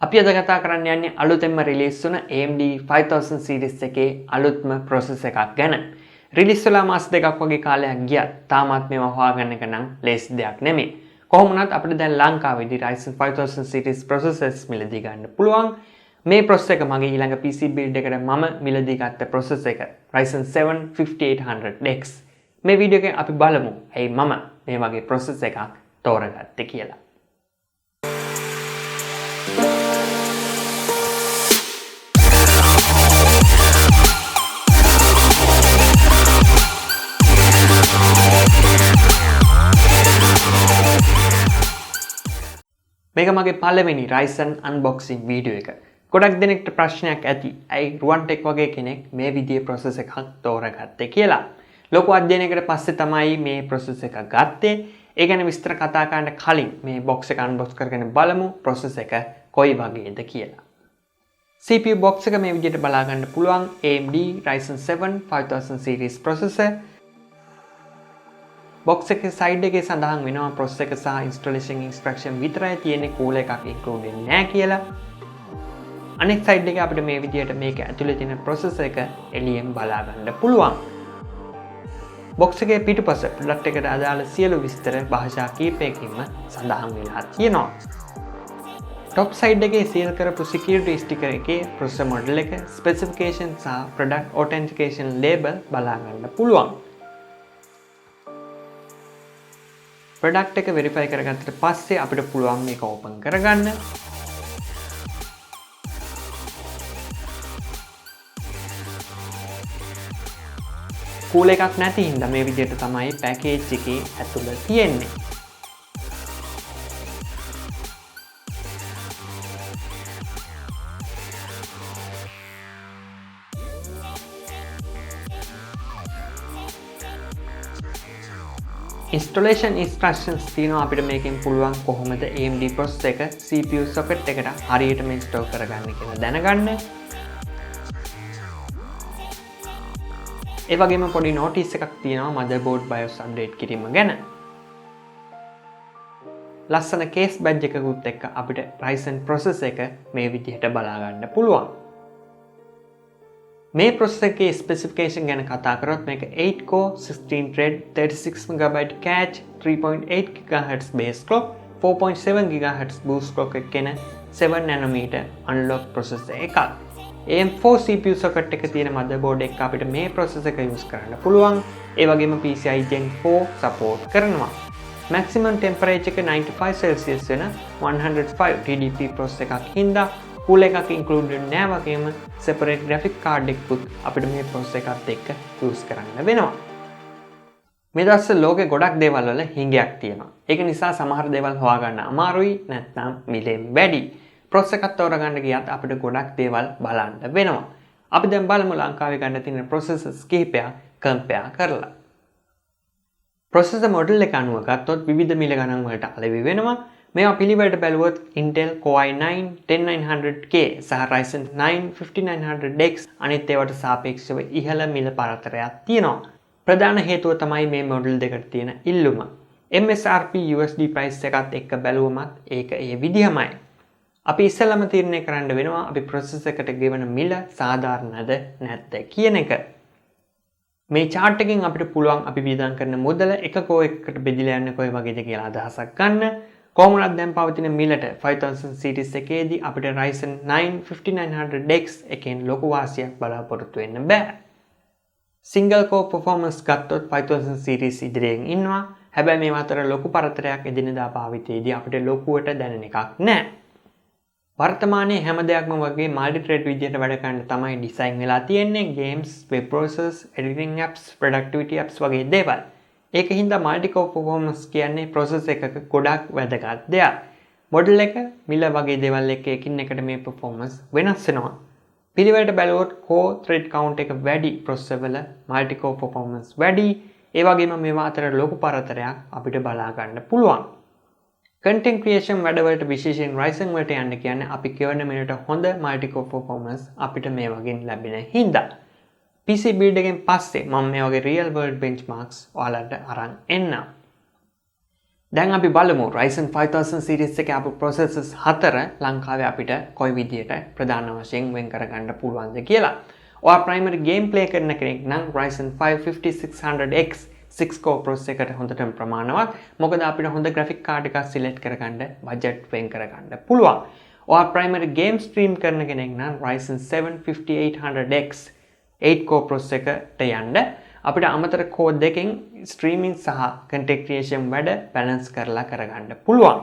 අපි අද කතා කරන්න යන්නේ අලුතෙන්ම රිලීස් වුණ AMD 5000 series එකේ අලුත්ම processor එකක් ගැන. රිලීස් වෙලා මාස දෙකක් වගේ කාලයක් ගියා. තාමත් මේවා හොයාගන්න එක නම් ලේසි දෙයක් නෙමෙයි. කොහොම වුණත් අපිට දැන් ලංකාවේදී Ryzen 5000 series processors මිලදී ගන්න පුළුවන්. මේ processor එක මගේ ඊළඟ PC build එකට මම මිලදී ගත්ත processor එක Ryzen 7 5800X. මේ වීඩියෝ එකෙන් අපි බලමු ඇයි මම මේ වගේ processor එකක් තෝරගත්තේ කියලා. මේක මගේ පළවෙනි Ryzen unboxing වීඩියෝ එක. ගොඩක් දෙනෙක්ට ප්‍රශ්නයක් ඇති. ඇයි RuwanTech වගේ කෙනෙක් මේ විදිහේ processor එකක් තෝරගත්තේ කියලා. ලොකු අධ්‍යයනයකට පස්සේ තමයි මේ processor එක ගත්තේ. ඒ ගැන විස්තර කතා කරන්න කලින් මේ box එක unbox කරගෙන බලමු processor එක කොයි වගේද කියලා. CPU box එක මේ විදිහට බලා ගන්න පුළුවන් AMD Ryzen 7 5000 series processor. box එකේ side එකේ සඳහන් වෙනවා processor එක සහ installation instruction විතරයි තියෙන්නේ, cooler එකක් include නැහැ කියලා. අනෙක් side එකේ අපිට මේ විදිහට මේක ඇතුලේ තියෙන processor එක එළියෙන් බලා ගන්න පුළුවන්. box එකේ පිටුපස product එකට අදාළ සියලු විස්තර භාෂා කීපයකින්ම සඳහන් වෙලා තියෙනවා. top side එකේ seal කරපු security sticker එකේ processor model එක, specification සහ product authentication label බලා ගන්න පුළුවන්. product එක verify කරගත්තට පස්සේ අපිට පුළුවන් මේක open කරගන්න. කූල එකක් නැති හින්දා මේ විදිහට තමයි package එකේ ඇතුළ තියෙන්නේ. installation instructions තියෙනවා අපිට මේකෙන් පුළුවන් කොහොමද AMD processor එක CPU socket එකට හරියටම install කරගන්න කියලා දැනගන්න. ඒ වගේම පොඩි notice එකක් තියෙනවා motherboard BIOS update කිරීම ගැන. ලස්සන case badge එකකුත් එක්ක අපිට Ryzen processor එක මේ විදිහට බලා ගන්න පුළුවන්. මේ processor එකේ specification ගැන කතා කරොත් මේක 8 core 16 thread 36MB cache 3.8 GHz base clock 4.7 GHz boost clock එක කියන 7 nanometer analog processor එකක්. AM4 CPU socket එක තියෙන motherboard එක අපිට මේ processor එක use කරන්න පුළුවන්. ඒ වගේම PCI Gen 4 support කරනවා. maximum temperature එක 95 Celsius වෙන 105 TDP processor එකක් හින්දා cooler එකක් included නැහැ, වගේම separate graphic card එකකුත් අපිට මේ processor එකත් එක්ක use කරන්න වෙනවා. මේ දවස්වල ලෝකේ ගොඩක් දේවල් වල හිඟයක් තියෙනවා. ඒක නිසා සමහර දේවල් හොයාගන්න අමාරුයි, නැත්නම් මිලෙන් වැඩි. processor එකක් තෝරගන්න ගියත් අපිට ගොඩක් දේවල් බලන්න වෙනවා. අපි දැන් බලමු ලංකාවේ ගන්න තියෙන processors කිහිපයක් compare කරලා. processor model එක අනුව ගත්තොත් විවිධ මිල ගණන් වලට අලෙවි වෙනවා. මේවා පිළිවෙලට බැලුවොත් Intel Core i9 10900K සහ Ryzen 9 5900X අනිත් ඒවාට සාපේක්ෂව ඉහළ මිල පරතරයක් තියෙනවා. ප්‍රධාන හේතුව තමයි මේ මොඩල් දෙකට තියෙන ඉල්ලුම. MSRP USD price එකත් එක්ක බැලුවමත් ඒක ඒ විදිහමයි. අපි ඉස්සෙල්ලාම තීරණය කරන්න වෙනවා අපි processor එකට ගෙවන මිල සාධාරණද නැද්ද කියන එක. මේ chart එකෙන් අපිට පුළුවන් අපි වියදම් කරන මුදල එක කෝ එකකට බෙදලා යන්නේ කොයි වගේද කියලා අදහසක් ගන්න. කොහොමවත් දැන් පවතින මිලට 5000 series එකේදී අපිට Ryzen 9 5900X එකෙන් ලොකු වාසියක් බලාපොරොත්තු වෙන්න බෑ. single core performance ගත්තොත් 5000 series ඉදිරියෙන් ඉන්නවා. හැබැයි මේ අතර ලොකු පරතරයක් එදිනෙදා භාවිතයේදී අපිට ලොකුවට දැනෙන එකක් නෑ. වර්තමානයේ හැම දෙයක්ම වගේ multi thread විදිහට වැඩ කරන්න තමයි design වෙලා තියෙන්නේ. games, web browsers, editing apps, productivity apps වගේ දේවල්. ඒක හින්දා multi-core performance කියන්නේ processor එකක ගොඩක් වැදගත් දෙයක්. model එක, මිල වගේ දේවල් එක්ක එකින් එකට මේ performance වෙනස් වෙනවා. පිළිවෙලට බැලුවොත් core thread count එක වැඩි processor වල multi-core performance වැඩි. ඒ වගේම මේවා අතර ලොකු පරතරයක් අපිට බලා ගන්න පුළුවන්. content creation වැඩවලට විශේෂයෙන් Ryzen වලට යන්න කියන්නේ අපි කියවන මිලට හොඳ multi-core performance අපිට මේ වගේ ලැබෙන හින්දා. PC build එකෙන් පස්සේ මම මේ වගේ real world benchmarks ඔයාලට අරන් එන්නම්. දැන් අපි බලමු Ryzen 5000 series එකේ ආපු processors 4 ලංකාවේ අපිට කොයි විදියට ප්‍රධාන වශයෙන් වෙන් කරගන්න පුළුවන්ද කියලා. ඔයා primary gameplay කරන කෙනෙක් නම් Ryzen 5 5600X 6 core processor එකට හොඳටම ප්‍රමාණවත්. මොකද අපිට හොඳ graphic card එකක් select කරගන්න budget වෙන් කරගන්න පුළුවන්. ඔයා primary game stream කරන කෙනෙක් නම් Ryzen 7 5800X 8 core processor එකට යන්න අපිට අමතර core දෙකෙන් streaming සහ content creation වැඩ balance කරලා කරගන්න පුළුවන්.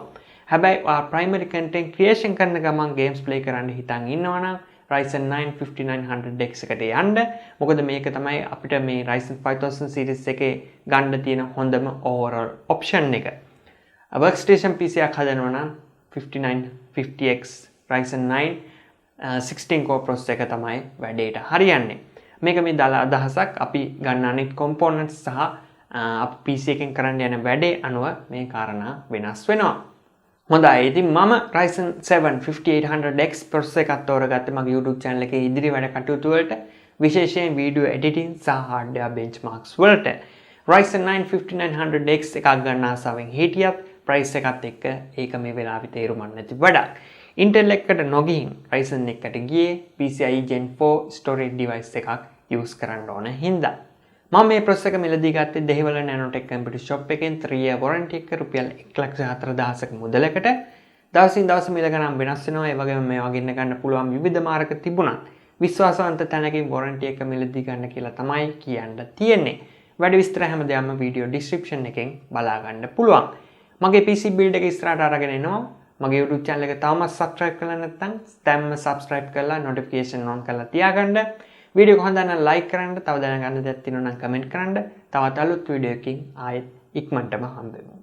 හැබැයි ඔයා primary content creation කරන ගමන් games play කරන්න හිතන් ඉන්නවනම් Ryzen 9 5900X එකට යන්න. මොකද මේක තමයි අපිට මේ Ryzen 5000 series එකේ ගන්න තියෙන හොඳම overall option එක. workstation PC එකක් හදනවා නම් 5950X Ryzen 9 16 core processor එක තමයි වැඩේට හරියන්නේ. මේක මේ දාලා අදහසක් අපි ගන්න අනිත් components සහ අප PC එකෙන් කරන්න යන වැඩේ අනුව මේ කාරණා වෙනස් වෙනවා. හොඳයි ඉතින් මම Ryzen 7 5800X processor එකක් තෝරගත්තේ මගේ YouTube channel එකේ ඉදිරි වැඩ කටයුතු වලට විශේෂයෙන් video editing සහ hardware benchmarks වලට. Ryzen 9 5900X එකක් ගන්න ආසාවෙන් හිටියත් price එකත් එක්ක ඒක මේ වෙලාවේ තේරුමක් නැති වැඩක්. Intel එකට නොගිහින් Ryzen එකට ගියේ PCIe Gen 4 storage device එකක් use කරන්න ඕන හින්දා. මම මේ processor එක මිලදී ගත්තේ දෙහිවල Nanotech computer shop එකෙන් 3 year warranty එක රුපියල් 1,40,000ක මුදලකට. දවසින් දවස මිල ගණන් වෙනස් වෙනවා. ඒ වගේම මේවා ගෙන්න ගන්න පුළුවන් විවිධ මාර්ග තිබුණා. විශ්වාසවන්ත තැනකින් warranty එක මිලදී ගන්න කියලා තමයි කියන්න තියෙන්නේ. වැඩි විස්තර හැමදේම video description එකෙන් බලා ගන්න පුළුවන්. මගේ PC build එක ඉස්සරහට අරගෙන එනවා. මගේ YouTube channel එක තාමත් subscribe කරලා නැත්නම් දැන්ම subscribe කරලා notification on කරලා තියාගන්න. වීඩියෝ එක හොඳ නම් like කරන්න, තව දැනගන්න දෙයක් තියෙනවා නම් comment කරන්න. තවත් අලුත් වීඩියෝ එකකින් ආයෙත් ඉක්මනටම හම්බෙමු.